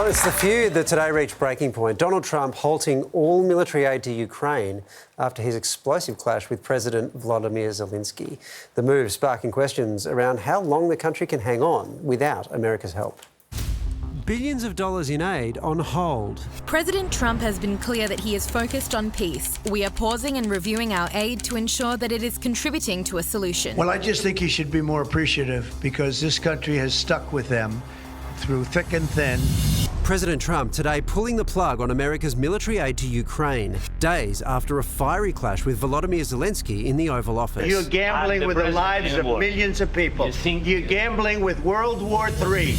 it's the feud that today reached breaking point. Donald Trump halting all military aid to Ukraine after his explosive clash with President Volodymyr Zelenskyy. The move sparking questions around how long the country can hang on without America's help. Billions of dollars in aid on hold. President Trump has been clear that he is focused on peace. We are pausing and reviewing our aid to ensure that it is contributing to a solution. Well, I just think he should be more appreciative because this country has stuck with them through thick and thin. President Trump today pulling the plug on America's military aid to Ukraine, days after a fiery clash with Volodymyr Zelenskyy in the Oval Office. You're gambling with the lives of millions of people. You're gambling with World War III.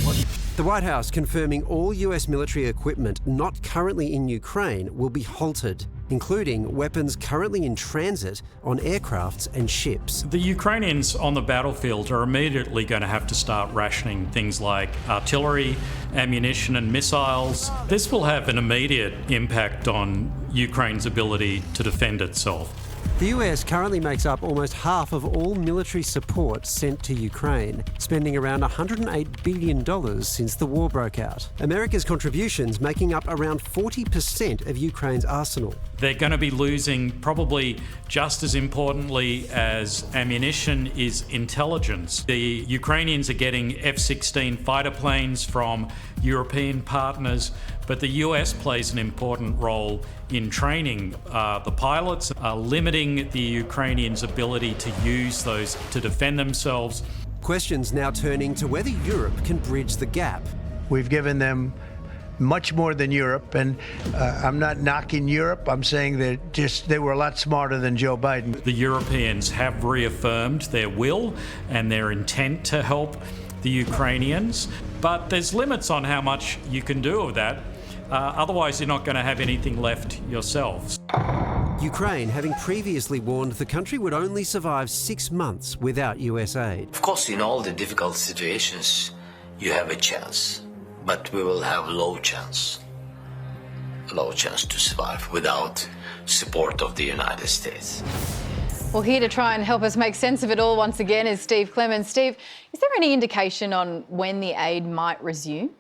The White House confirming all US military equipment not currently in Ukraine will be halted, including weapons currently in transit on aircrafts and ships. The Ukrainians on the battlefield are immediately going to have to start rationing things like artillery, ammunition and missiles. This will have an immediate impact on Ukraine's ability to defend itself. The US currently makes up almost half of all military support sent to Ukraine, spending around $108 billion since the war broke out. America's contributions making up around 40% of Ukraine's arsenal. They're going to be losing, probably just as importantly as ammunition, is intelligence. The Ukrainians are getting F-16 fighter planes from European partners, but the US plays an important role in training the pilots, limiting the Ukrainians' ability to use those to defend themselves. Questions now turning to whether Europe can bridge the gap. We've given them much more than Europe, and I'm not knocking Europe. I'm saying that they were a lot smarter than Joe Biden. The Europeans have reaffirmed their will and their intent to help the Ukrainians, but there's limits on how much you can do of that. Otherwise, you're not going to have anything left yourselves. Ukraine having previously warned the country would only survive 6 months without US aid. Of course, in all the difficult situations, you have a chance, but we will have low chance to survive without support of the United States. Well, here to try and help us make sense of it all once again is Steve Clemons. Steve, is there any indication on when the aid might resume?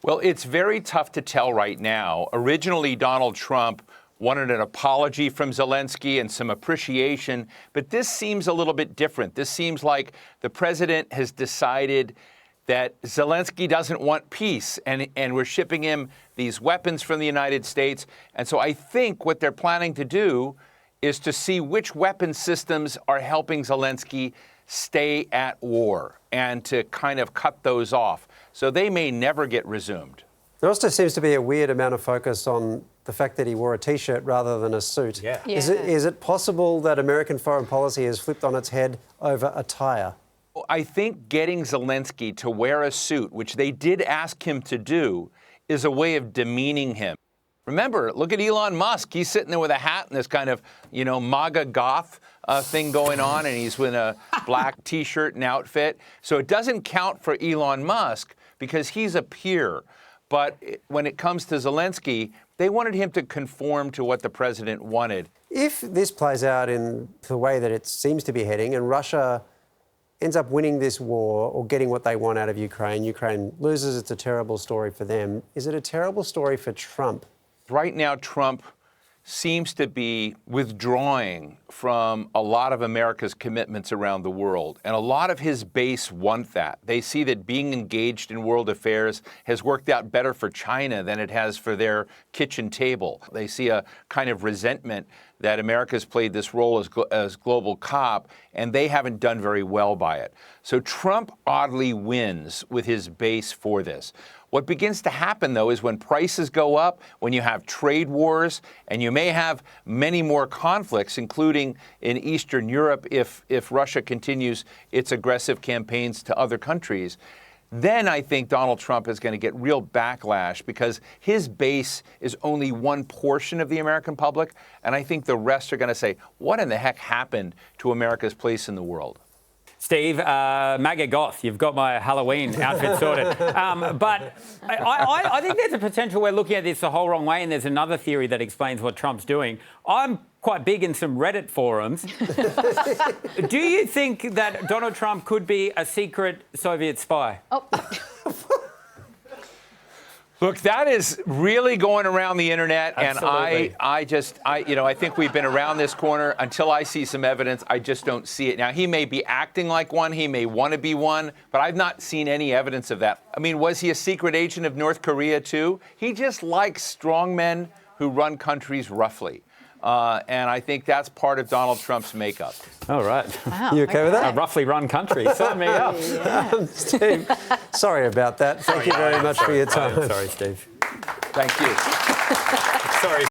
Well, it's very tough to tell right now. Originally, Donald Trump wanted an apology from Zelenskyy and some appreciation, but this seems a little bit different. This seems like the president has decided that Zelenskyy doesn't want peace, and we're shipping him these weapons from the United States. And so I think what they're planning to do is to see which weapon systems are helping Zelenskyy stay at war and to kind of cut those off. So they may never get resumed. There also seems to be a weird amount of focus on the fact that he wore a T-shirt rather than a suit. Yeah. Is it possible that American foreign policy has flipped on its head over attire? I think getting Zelenskyy to wear a suit, which they did ask him to do, is a way of demeaning him. Remember, look at Elon Musk. He's sitting there with a hat and this kind of, MAGA goth thing going on, and he's with a black T-shirt and outfit. So it doesn't count for Elon Musk because he's a peer. But when it comes to Zelenskyy, they wanted him to conform to what the president wanted. If this plays out in the way that it seems to be heading and Russia ends up winning this war or getting what they want out of Ukraine, Ukraine loses, it's a terrible story for them. Is it a terrible story for Trump? Right now, Trump seems to be withdrawing from a lot of America's commitments around the world. And a lot of his base want that. They see that being engaged in world affairs has worked out better for China than it has for their kitchen table. They see a kind of resentment that America's played this role as global cop, and they haven't done very well by it. So Trump oddly wins with his base for this. What begins to happen, though, is when prices go up, when you have trade wars, and you may have many more conflicts, including in Eastern Europe if Russia continues its aggressive campaigns to other countries, then I think Donald Trump is going to get real backlash because his base is only one portion of the American public, and I think the rest are going to say, what in the heck happened to America's place in the world? Steve, MAGA goth, you've got my Halloween outfit sorted. But I think there's a potential we're looking at this the whole wrong way, and there's another theory that explains what Trump's doing. I'm quite big in some Reddit forums. Do you think that Donald Trump could be a secret Soviet spy? Oh. Look, that is really going around the internet, Absolutely. and I think we've been around this corner. Until I see some evidence, I just don't see it. Now, he may be acting like one, he may want to be one, but I've not seen any evidence of that. I mean, was he a secret agent of North Korea too? He just likes strong men who run countries roughly. And I think that's part of Donald Trump's makeup. All right. Wow, You okay with that? A roughly run country. Sign me up. Steve, sorry about that. Thank you very much for your time. Sorry, Steve. Thank you. Sorry.